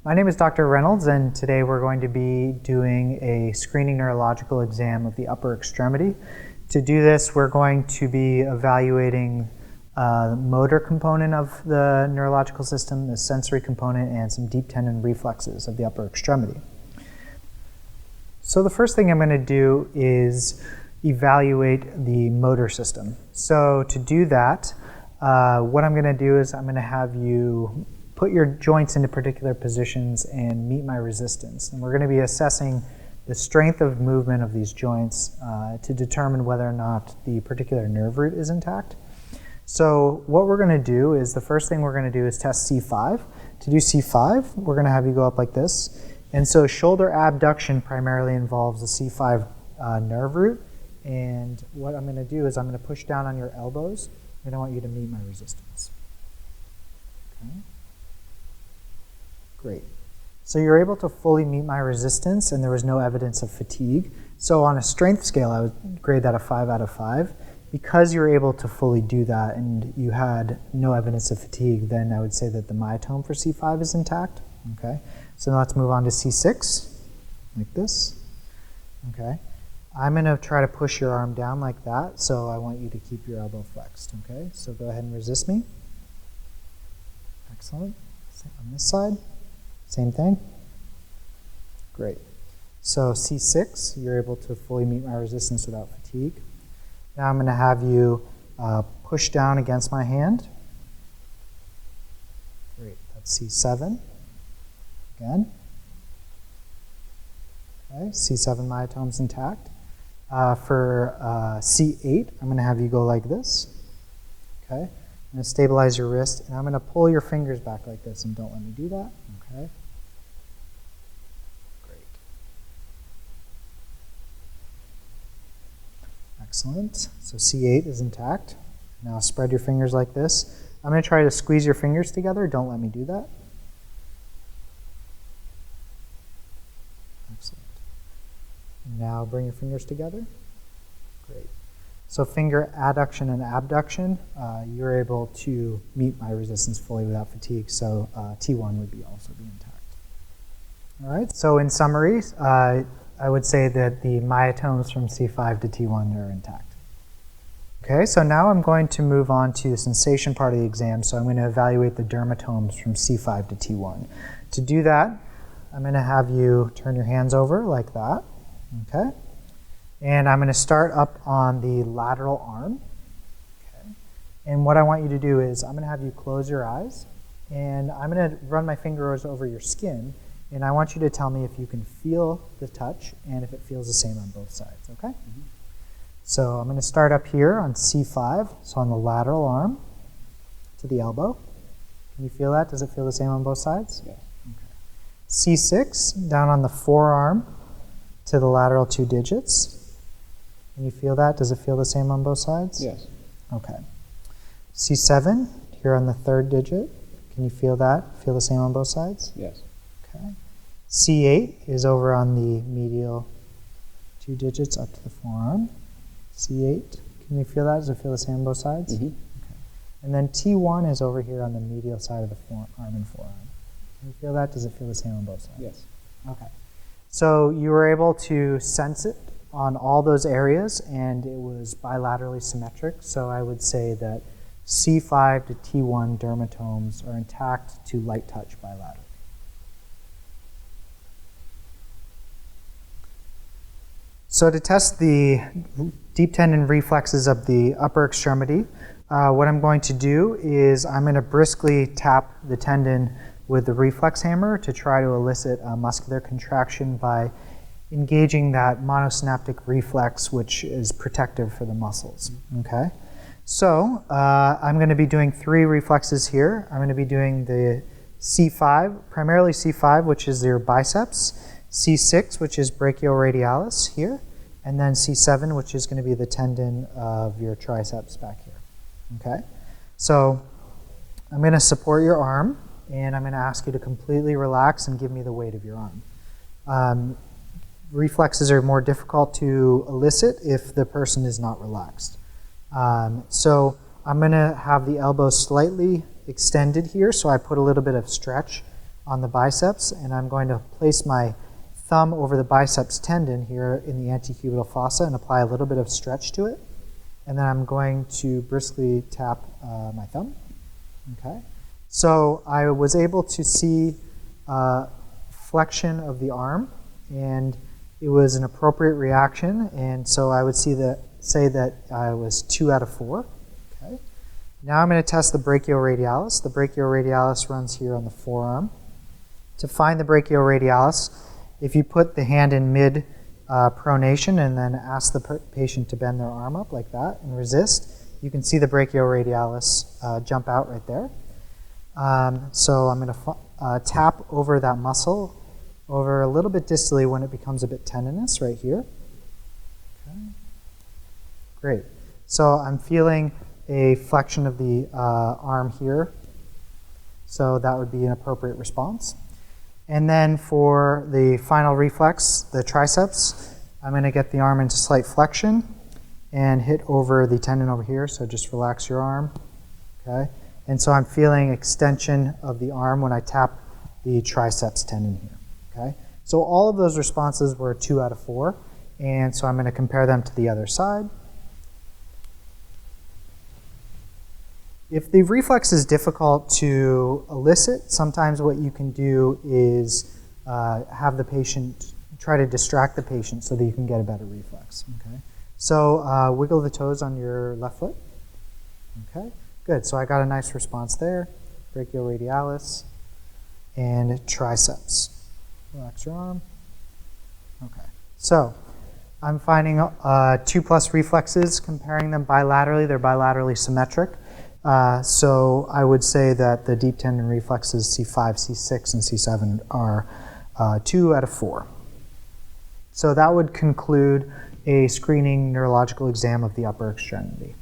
My name is Dr. Reynolds, and today we're going to be doing a screening neurological exam of the upper extremity. To do this, we're going to be evaluating the motor component of the neurological system, the sensory component, and some deep tendon reflexes of the upper extremity. So the first thing I'm going to do is evaluate the motor system. So to do that, what I'm going to do is I'm going to have you put your joints into particular positions and meet my resistance. And we're going to be assessing the strength of movement of these joints to determine whether or not the particular nerve root is intact. So what we're going to do is the first thing we're going to do is test C5. To do C5, we're going to have you go up like this. And so shoulder abduction primarily involves the C5 nerve root. And what I'm going to do is I'm going to push down on your elbows, and I want you to meet my resistance. Okay. Great. So you're able to fully meet my resistance, and there was no evidence of fatigue. So on a strength scale, I would grade that a 5 out of 5. Because you were able to fully do that and you had no evidence of fatigue, then I would say that the myotome for C5 is intact. Okay. So now let's move on to C6, like this. Okay. I'm going to try to push your arm down like that, so I want you to keep your elbow flexed. Okay. So go ahead and resist me. Excellent. On this side. Same thing. Great. So C6, you're able to fully meet my resistance without fatigue. Now I'm going to have you push down against my hand. Great. That's C7. Again. Okay. C7 myotome's intact. For C8, I'm going to have you go like this. Okay. I'm going to stabilize your wrist, and I'm going to pull your fingers back like this, and don't let me do that. Okay. Excellent. So C8 is intact. Now spread your fingers like this. I'm going to try to squeeze your fingers together. Don't let me do that. Excellent. Now bring your fingers together. Great. So finger adduction and abduction, you're able to meet my resistance fully without fatigue. So T1 would also be intact. All right. So in summary, I would say that the myotomes from C5 to T1 are intact. Okay, so now I'm going to move on to the sensation part of the exam. So I'm going to evaluate the dermatomes from C5 to T1. To do that, I'm going to have you turn your hands over like that. Okay, and I'm going to start up on the lateral arm. Okay, and what I want you to do is I'm going to have you close your eyes, and I'm going to run my fingers over your skin. And I want you to tell me if you can feel the touch and if it feels the same on both sides, okay? Mm-hmm. So I'm going to start up here on C5, so on the lateral arm to the elbow. Can you feel that? Does it feel the same on both sides? Yes. Okay. C6, down on the forearm to the lateral 2 digits. Can you feel that? Does it feel the same on both sides? Yes. Okay. C7, here on the 3rd digit. Can you feel that? Feel the same on both sides? Yes. Okay. C8 is over on the medial 2 digits up to the forearm. C8, can you feel that? Does it feel the same on both sides? Mm-hmm. Okay. And then T1 is over here on the medial side of the forearm and forearm. Can you feel that? Does it feel the same on both sides? Yes. Okay. So you were able to sense it on all those areas, and it was bilaterally symmetric. So I would say that C5 to T1 dermatomes are intact to light touch bilaterally. So to test the deep tendon reflexes of the upper extremity, what I'm going to do is I'm going to briskly tap the tendon with the reflex hammer to try to elicit a muscular contraction by engaging that monosynaptic reflex, which is protective for the muscles. Okay. So I'm going to be doing 3 reflexes here. I'm going to be doing the C5, primarily C5, which is your biceps. C6, which is brachioradialis here, and then C7, which is going to be the tendon of your triceps back here. Okay, so I'm going to support your arm, and I'm going to ask you to completely relax and give me the weight of your arm. Reflexes are more difficult to elicit if the person is not relaxed. So I'm going to have the elbow slightly extended here, so I put a little bit of stretch on the biceps, and I'm going to place my thumb over the biceps tendon here in the antecubital fossa and apply a little bit of stretch to it. And then I'm going to briskly tap my thumb. Okay. So I was able to see flexion of the arm, and it was an appropriate reaction, and so I would say that I was 2 out of 4. Okay. Now I'm going to test the brachioradialis. The brachioradialis runs here on the forearm. To find the brachioradialis, if you put the hand in mid pronation and then ask the patient to bend their arm up like that and resist, you can see the brachioradialis jump out right there. So I'm going to tap over that muscle over a little bit distally when it becomes a bit tendinous right here. Okay. Great. So I'm feeling a flexion of the arm here. So that would be an appropriate response. And then for the final reflex, the triceps, I'm going to get the arm into slight flexion and hit over the tendon over here. So just relax your arm. Okay. And so I'm feeling extension of the arm when I tap the triceps tendon here. Okay. So all of those responses were 2 out of 4. And so I'm going to compare them to the other side. If the reflex is difficult to elicit, sometimes what you can do is have the patient, try to distract the patient so that you can get a better reflex. Okay. So wiggle the toes on your left foot. Okay. Good. So I got a nice response there. Brachioradialis and triceps. Relax your arm. Okay. So I'm finding 2+ reflexes, comparing them bilaterally. They're bilaterally symmetric. So I would say that the deep tendon reflexes C5, C6, and C7 are 2 out of 4. So that would conclude a screening neurological exam of the upper extremity.